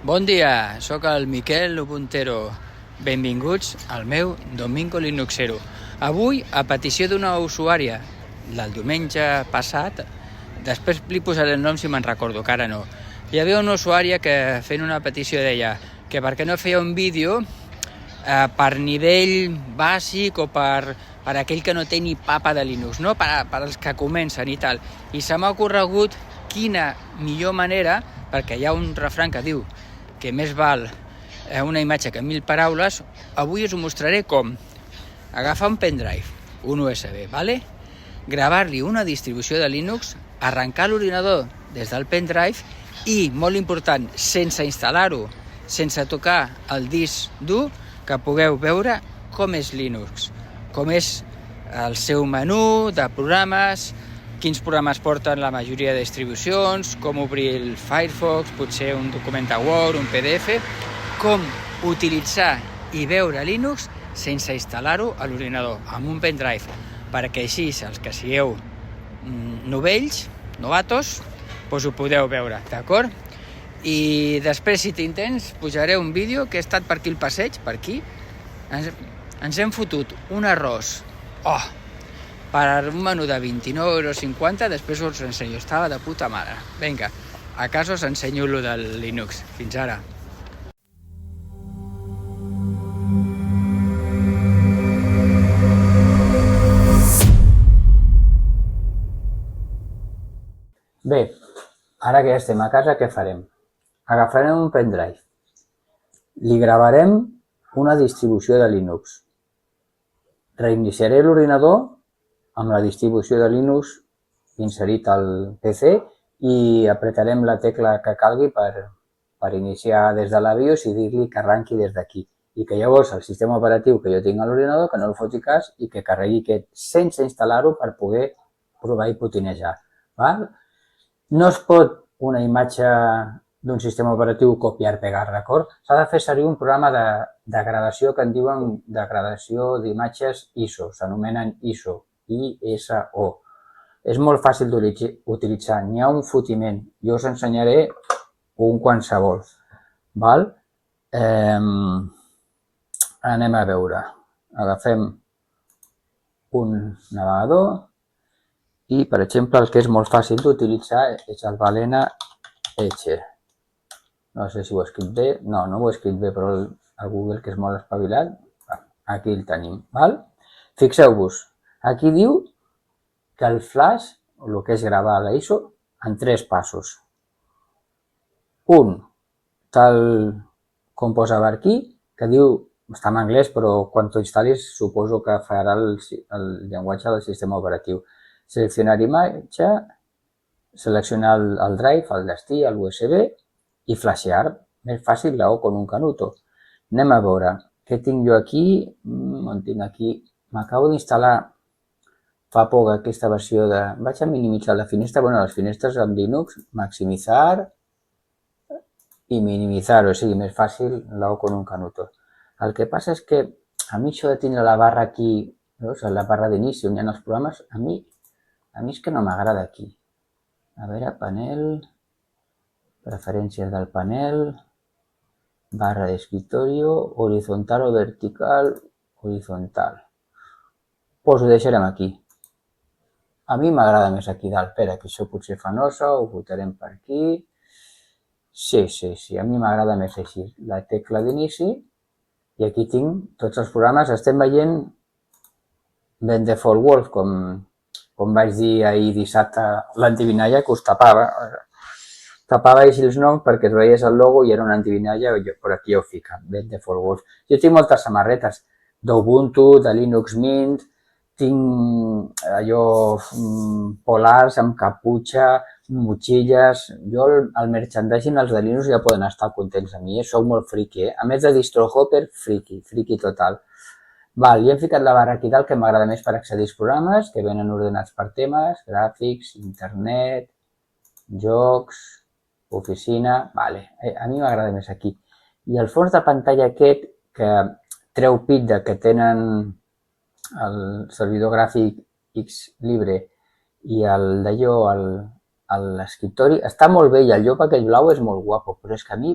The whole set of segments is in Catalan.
Bon dia, sóc el Miquel Ubuntero. Benvinguts al meu Domingo Linuxero. Avui, a petició d'una usuària del diumenge passat, després li posaré el nom si me'n recordo, que ara no. Hi havia una usuària que fent una petició deia que per què no feia un vídeo per nivell bàsic o per aquell que no té ni papa de Linux, no? Per als que comencen i tal. I se m'ha ocorregut quina millor manera, perquè hi ha un refrany que diu que més val una imatge que 1000 paraules. Avui us ho mostraré com agafar un pendrive, un USB, ¿vale? Gravar-li una distribució de Linux, arrencar l'ordinador des del pendrive i, molt important, sense instal·lar-ho, sense tocar el disc dur, que pugueu veure com és Linux, com és el seu menú de programes, quins programes porten la majoria de distribucions, com obrir el Firefox, potser un document a Word, un PDF, com utilitzar i veure Linux sense instal·lar-ho a l'ordinador, amb un pendrive, perquè així els que sigueu novells, novatos, doncs ho podeu veure, d'acord? I després, si tinc temps, pujaré un vídeo que he estat per aquí al passeig, per aquí. Ens hem fotut un arròs, per un menú de 29,50 €, després us ensenyo, estava de puta mare. Vinga, a casa us ensenyo lo del Linux. Fins ara. Bé, ara que ja estem a casa, què farem? Agafarem un pendrive, li gravarem una distribució de Linux, reiniciaré l'ordinador amb la distribució de Linux inserit al PC i apretarem la tecla que calgui per iniciar des de la BIOS i dir-li que arranqui des d'aquí. I que llavors el sistema operatiu que jo tinc a l'ordinador, que no el foti cas i que carregui aquest sense instal·lar-ho per poder provar i potinejar. Val? No es pot una imatge d'un sistema operatiu copiar-pegar, d'acord? S'ha de fer servir un programa de gradació que en diuen de gradació d'imatges ISO, s'anomenen ISO. ISO. És molt fàcil d'utilitzar, n'hi ha un fotiment. Jo us ensenyaré un qualsevol. Val? Anem a veure. Agafem un navegador i, per exemple, el que és molt fàcil d'utilitzar és el Balena Etcher. No sé si ho he escrit bé. No ho he escrit bé, però el Google, que és molt espavilat, aquí el tenim. Val? Fixeu-vos. Aquí diu que el flash, o el que és gravar la ISO, en 3 passos. Un, tal com posava aquí, que diu, està en anglès, però quan t'ho instal·lis suposo que farà el llenguatge del sistema operatiu. Seleccionar imatge, seleccionar el drive, el destí, l'USB i flashear. Més fàcil o con un canuto. Anem a veure què tinc jo aquí. On tinc aquí? M'acabo d'instal·lar fa poc aquesta versió de... Vaig a minimitzar la finestra. Bueno, les finestres amb Linux, maximitzar i minimitzar, o sigui, més fàcil o con un canuto. El que passa és que a mi això de tenir la barra aquí, veus, la barra d'inici on hi ha els programes, a mi és que no m'agrada aquí. A veure, panel, preferències del panel, barra d'escritorio, horizontal o vertical, horizontal. Doncs ho deixarem aquí. A mi m'agrada més aquí dalt. Espera, que això potser fa nosa, ho fotrem per aquí. Sí, a mi m'agrada més així. La tecla d'inici, i aquí tinc tots els programes. Estem veient Bendefol Wolf, com vaig dir ahir dissabte, l'antivinalla que us tapava. Tapava així els noms perquè es veies el logo i era una antivinalla, per aquí ja ho fica, Bendefol Wolf. Jo tinc moltes samarretes d'Ubuntu, de Linux Mint, tinc allò polars amb caputxa, motxilles. Jo el merchandising, els de Linux ja poden estar contents de mi, sou molt friki. A més de DistroHopper, friki total. Val, jo he ficat la barra aquí dalt que m'agrada més per accedir als programes, que venen ordenats per temes, gràfics, internet, jocs, oficina... Vale, a mi m'agrada més aquí. I el fons de pantalla aquest, que treu pit de que tenen el servidor gràfic Xlibre i el d'allò, l'escriptori, està molt bé i el llop aquell blau és molt guapo, però és que a mi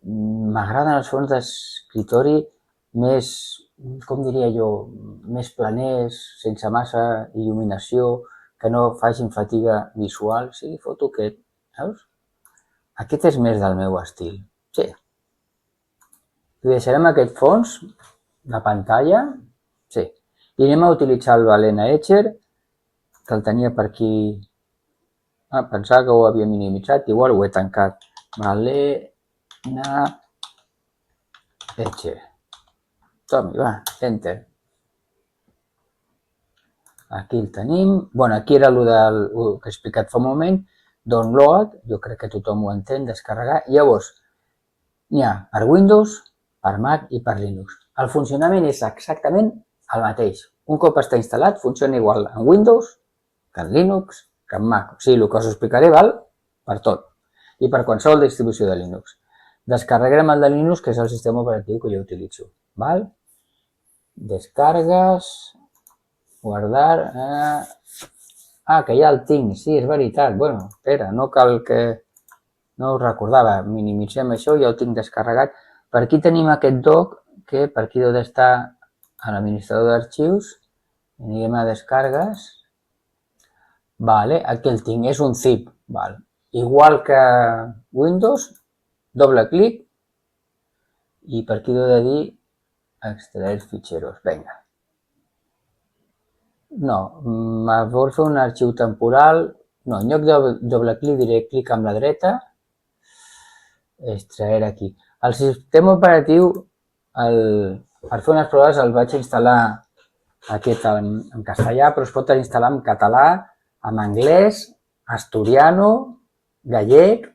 m'agraden els fons d'escriptori més, com diria jo, més planers, sense massa il·luminació, que no facin fatiga visual. Sí, foto aquest, saps? Aquest és més del meu estil. Sí. I deixarem aquest fons, la pantalla, sí. I anem a utilitzar el Balena Etcher, que el tenia per aquí. Pensava que ho havia minimitzat, igual ho he tancat. Balena Etcher. Som-hi, va, enter. Aquí el tenim. Bueno, aquí era el que he explicat fa un moment. Download, jo crec que tothom ho entén, descarregar. Llavors, n'hi ha per Windows, per Mac i per Linux. El funcionament és exactament el mateix. Un cop està instal·lat, funciona igual en Windows que en Linux, que en Mac. O sigui, el que us explicaré val per tot. I per qualsevol distribució de Linux. Descarregarem el de Linux, que és el sistema operatiu que jo utilitzo. Val? Descargues, guardar... que ja el tinc, sí, és veritat. Bueno, espera, no cal que... No ho recordava, minimitzem això, ja ho tinc descarregat. Per aquí tenim aquest doc, que per aquí deu d'estar a l'administrador d'arxius. Anirem a descargues. Vale, aquí el tinc, és un zip. Val. Igual que Windows, doble clic i per aquí deu de dir extraer fitxeros. Vinga. No, vol fer un arxiu temporal. No, en lloc de doble clic diré clic amb la dreta. Extraer aquí. El sistema operatiu, per fer unes proves el vaig instal·lar aquest en castellà, però es pot instal·lar en català, en anglès, asturiano, gallec,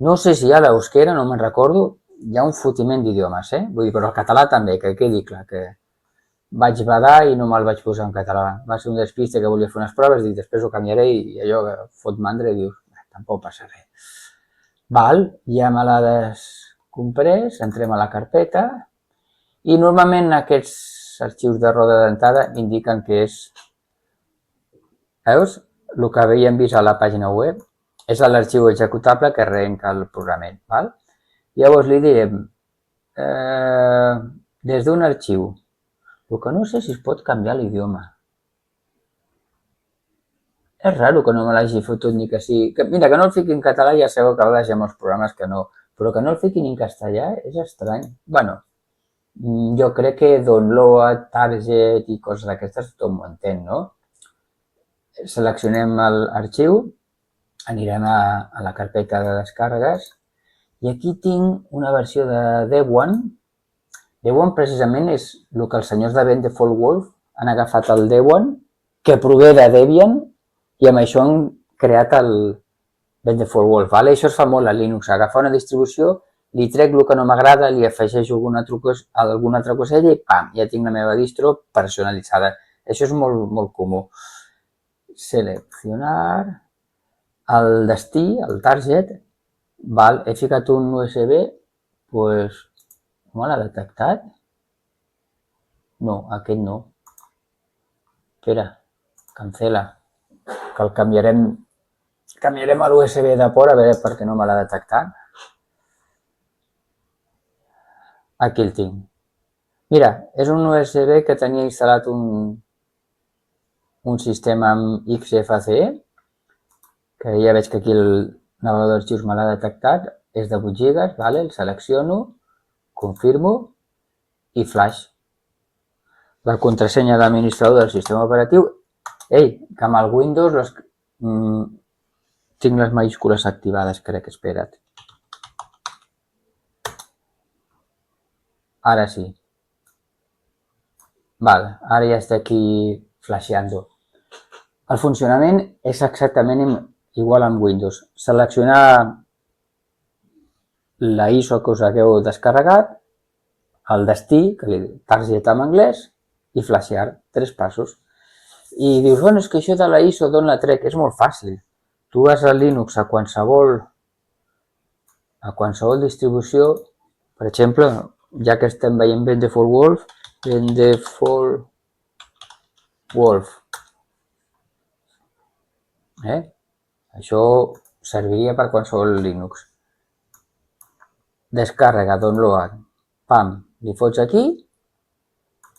no sé si hi ha l'euskera, no me'n recordo, hi ha un fotiment d'idiomes, Vull dir, però el català també, que quedi clar, que vaig badar i no me'l vaig posar en català. Va ser un despiste que volia fer unes proves, dic, després ho canviaré i allò que fot mandra i dius, tampoc passa res. Val, ja me l'ha descomprès, entrem a la carpeta i normalment aquests arxius de roda dentada indiquen que és, veus? El que havíem vist a la pàgina web és l'arxiu executable que arrenca el programet. Val? Llavors li direm, des d'un arxiu, el que no sé si es pot canviar l'idioma. És raro que no me l'hagi fotut ni que sí. Mira, que no el fiqui en català ja sabeu que a vegades hi ha molts programes que no, però que no el fiqui ni en castellà és estrany. Bueno, jo crec que download, target i coses d'aquestes tothom ho entén, no? Seleccionem l'arxiu, anirem a la carpeta de descàrregues i aquí tinc una versió de Debian. Debian precisament és el que els senyors de Bend Default Wolf han agafat el Debian, que prové de Debian, i amb això han creat el Bend Default Wolf. Vale? Això es fa molt a Linux, agafar una distribució, li trec el que no m'agrada, li afegeixo alguna altra cosella i pam, ja tinc la meva distro personalitzada. Això és molt, molt comú. Seleccionar el destí, el target, val? He ficat un USB, doncs no me l'ha detectat? No, aquest no. Espera, cancela, que el canviarem a l'USB de port a veure per què no me l'ha detectat. Aquí el tinc. Mira, és un USB que tenia instal·lat un sistema amb XFCE, que ja veig que aquí el navegador d'arxius me l'ha detectat, és de 8 GB, vale? El selecciono, confirmo i flash. La contrasenya d'administrador del sistema operatiu. Ei, que amb el Windows tinc les majúscules activades, crec, espera't. Ara sí. Val, ara ja està aquí flasheando. El funcionament és exactament igual amb Windows. Seleccionar la ISO que us hagueu descarregat, el destí, que li targeta en anglès, i flashear, 3 passos. I dius, bueno, és que això de la ISO d'on la trec? És molt fàcil. Tu vas a Linux a qualsevol distribució, per exemple, ja que estem veient Bend Default Wolf. Això serviria per qualsevol Linux. descàrrega, download, pam, li fots aquí,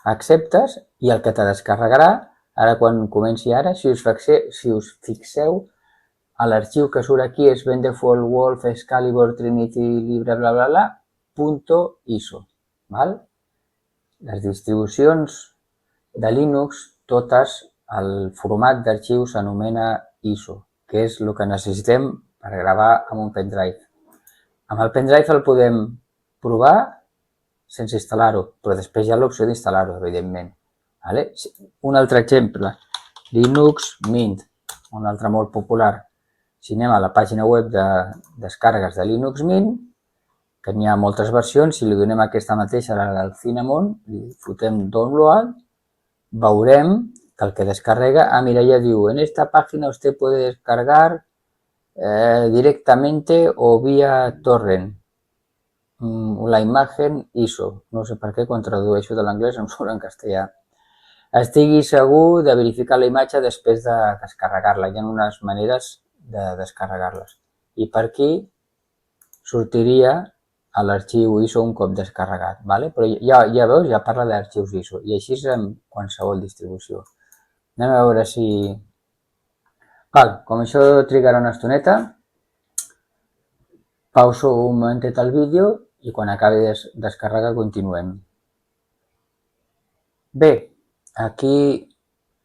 acceptes i el que te descarregarà, ara quan comenci ara, si us fixeu, a l'arxiu que surt aquí és Vengeful Wolf, Excalibur, Trinity, Libre, bla, bla, bla, .iso, val? Les distribucions de Linux, totes, el format d'arxiu s'anomena ISO, que és el que necessitem per gravar amb un pendrive. Amb el pendrive el podem provar sense instal·lar-ho, però després hi ha l'opció d'instal·lar-ho, evidentment. Vale? Un altre exemple, Linux Mint, un altre molt popular. Si anem a la pàgina web de descàrregues de Linux Mint, que n'hi ha moltes versions, si li donem aquesta mateixa, la del Cinnamon, li fotem download, veurem que el que descarrega, mira, ya diu, en esta página usted puede descargar directamente o vía torrent la imagen ISO. No sé per què quan tradueixo de l'anglès em surt en castellà. Estigui segur de verificar la imatge després de descarregar-la. Hi ha unes maneres de descarregar-les. I per aquí sortiria a l'arxiu ISO un cop descarregat. Vale? Però ja veus, ja parla d'arxius ISO. I així és amb qualsevol distribució. Anem a veure si... Val, com això trigarà una estoneta, pauso un momentet el vídeo i quan acabi de descarregar continuem. Bé, aquí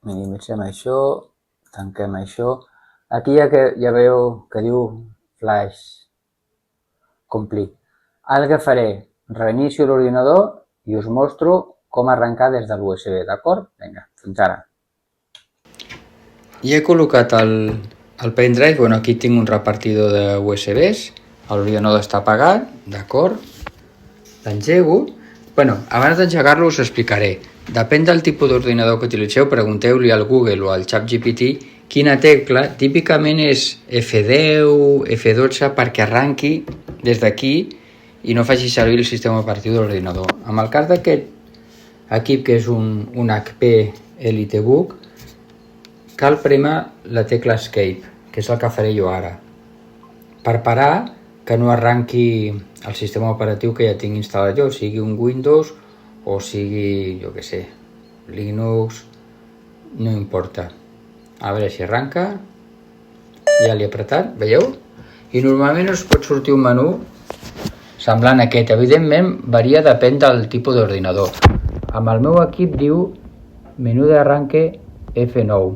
minimitzem això, tanquem això. Aquí ja veieu que diu flash complete. Ara que faré, reinicio l'ordinador i us mostro com arrencar des de l'USB, d'acord? Vinga, fins ara. Ja he col·locat el pendrive, bueno, aquí tinc un repartidor de USBs, l'ordinador està apagat, d'acord? L'engego. Bueno, abans d'engegar-lo us explicaré. Depèn del tipus d'ordinador que utilitzeu, pregunteu-li al Google o al ChatGPT quina tecla, típicament és F10, F12, perquè arranqui des d'aquí i no faci servir el sistema operatiu de l'ordinador. En el cas d'aquest equip, que és un HP EliteBook, cal prémer la tecla Escape, que és el que faré jo ara, per parar que no arranqui el sistema operatiu que ja tinc instal·lat jo, sigui un Windows o sigui, jo què sé, Linux, no importa. A veure si arranca, ja l'he apretat, veieu? I normalment us pot sortir un menú semblant a aquest. Evidentment varia, depèn del tipus d'ordinador. Amb el meu equip diu menú d'arranque F9,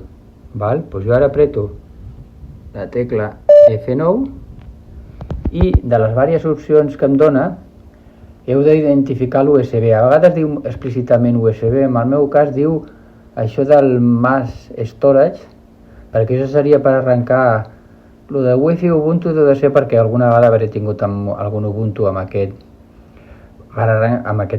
val? Doncs jo ara apreto la tecla F9 i de les diverses opcions que em dona heu d'identificar l'USB. A vegades diu explícitament USB, en el meu cas diu això del mass storage, perquè això seria per arrencar. Lo de Wi-Fi Ubuntu deu de ser perquè alguna vegada hauré tingut algun Ubuntu amb aquest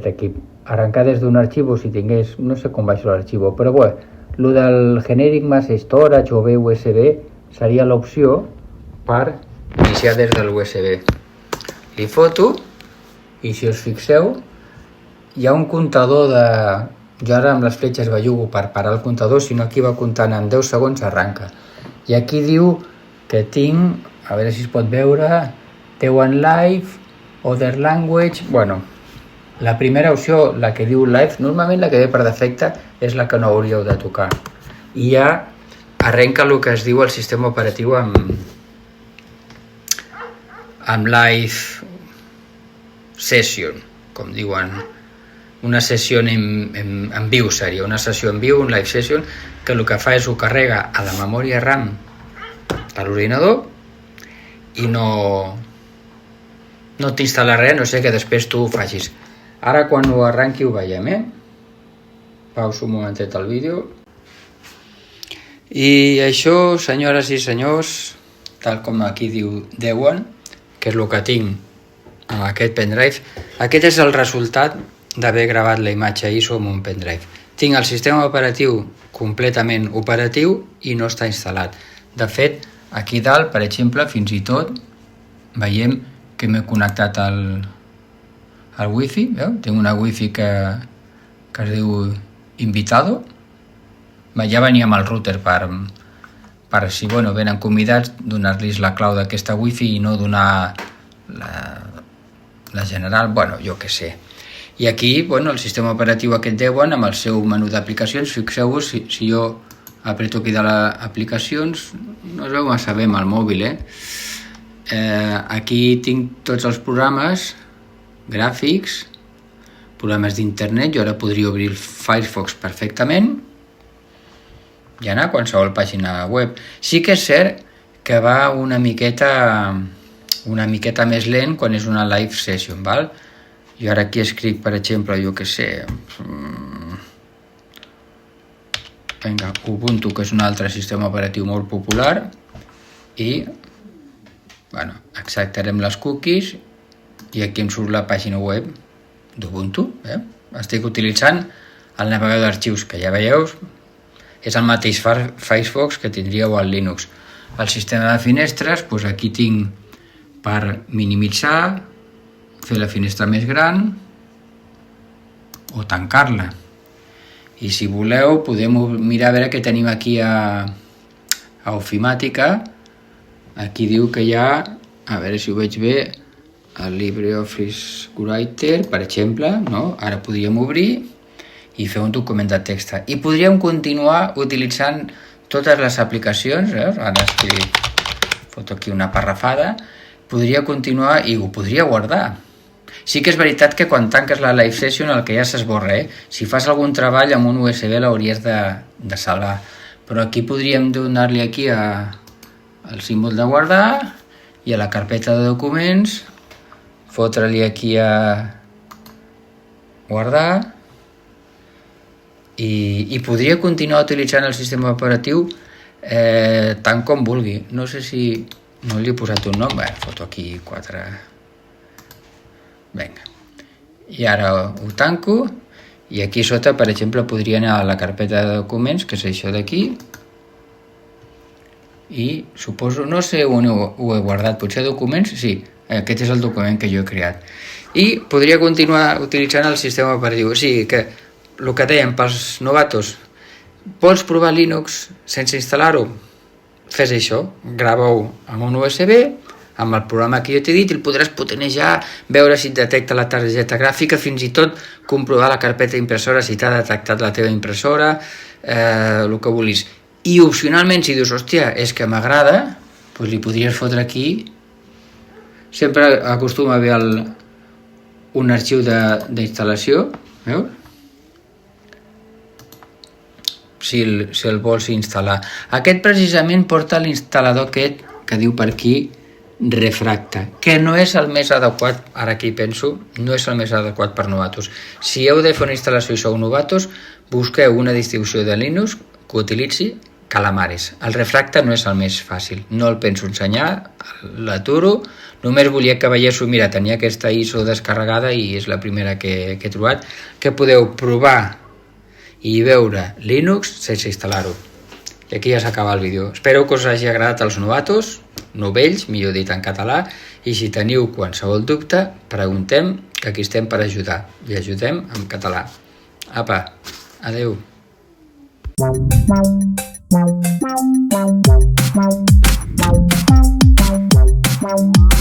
equip. Arrencar des d'un arxiu, si tingués, no sé com baixo l'arxiu, però bé, lo del generic mass storage o bé USB seria l'opció per iniciar des del USB. Li foto i si us fixeu hi ha un comptador de... Jo ara amb les fletxes bellugo per parar el comptador, si no aquí va comptant en 10 segons arranca. I aquí diu que tinc, a veure si es pot veure, T1 Live, Other Language... Bueno, la primera opció, la que diu Live, normalment la que ve per defecte és la que no hauríeu de tocar. I ja arrenca el que es diu el sistema operatiu amb Live Session, com diuen. Una sessió en viu seria, una sessió en viu, un Live Session, que el que fa és ho carrega a la memòria RAM de l'ordinador i no t'instal·la res, no sé que després tu ho facis. Ara quan ho arranqui ho veiem, Pauso un momentet el vídeo. I això, senyores i senyors, tal com aquí diu Dewan, que és el que tinc amb aquest pendrive, aquest és el resultat d'haver gravat la imatge ISO amb un pendrive. Tinc el sistema operatiu completament operatiu i no està instal·lat. De fet, aquí dalt, per exemple, fins i tot veiem que m'he connectat al Wi-Fi, veu? Tinc una Wi-Fi que es diu Invitado. Ja venia amb el router per si venen convidats, donar-los la clau d'aquesta Wi-Fi i no donar La general, bueno, jo què sé. I aquí, bueno, el sistema operatiu aquest Debian, amb el seu menú d'aplicacions, fixeu-vos, si jo apreto aquí de les aplicacions, no es veu massa bé amb el mòbil, aquí tinc tots els programes, gràfics, programes d'internet, jo ara podria obrir el Firefox perfectament i anar a qualsevol pàgina web. Sí que és cert que va una miqueta més lent quan és una live session, val? Jo ara aquí escric, per exemple, jo què sé, vinga, Ubuntu, que és un altre sistema operatiu molt popular, i bueno, acceptarem les cookies i aquí em surt la pàgina web d'Ubuntu. Estic utilitzant el navegador d'arxius, que ja veieu, és el mateix Firefox que tindríeu al Linux. El sistema de finestres, doncs aquí tinc per minimitzar, fer la finestra més gran o tancar-la. I si voleu podem mirar a veure què tenim aquí a Ofimàtica. Aquí diu que hi ha, a veure si ho veig bé, el LibreOffice Writer, per exemple, no? Ara podríem obrir i fer un document de text. I podríem continuar utilitzant totes les aplicacions, ara foto aquí una parrafada, podria continuar i ho podria guardar. Sí que és veritat que quan tanques la live session el que ja s'esborra, Si fas algun treball amb un USB l'hauries de salvar. Però aquí podríem donar-li aquí al símbol de guardar i a la carpeta de documents, fotre-li aquí a guardar i podria continuar utilitzant el sistema operatiu tant com vulgui. No sé si no li he posat un nom, foto aquí 4. Vinga. I ara ho tanco i aquí sota, per exemple, podria anar a la carpeta de documents, que és això d'aquí, i suposo, no sé on ho he guardat, potser documents, sí, aquest és el document que jo he creat. I podria continuar utilitzant el sistema operatiu. O sigui que el que dèiem pels novatos, vols provar Linux sense instal·lar-ho? Fes això, grava-ho amb un USB, amb el programa que jo t'he dit, el podràs potenejar, veure si et detecta la targeta gràfica, fins i tot comprovar la carpeta impressora si t'ha detectat la teva impressora, el que vulguis. I opcionalment, si dius, hòstia, és que m'agrada, doncs li podries fotre aquí. Sempre acostuma a haver un arxiu d'instal·lació, veus? Si el vols instal·lar. Aquest precisament porta l'instal·lador aquest que diu per aquí Refracta, que no és el més adequat, ara que hi penso, no és el més adequat per novatos. Si heu de fer una instal·lació i sou novatos, busqueu una distribució de Linux que utilitzi Calamares. El Refracta no és el més fàcil, no el penso ensenyar, l'aturo, només volia que veiéssiu, mira, tenia aquesta ISO descarregada i és la primera que he trobat, que podeu provar i veure Linux sense instal·lar-ho. I aquí ja s'acaba el vídeo. Espero que us hagi agradat als novatos, novells, millor dit en català, i si teniu qualsevol dubte, preguntem, que aquí estem per ajudar, i ajudem en català. Apa, adeu. Wow.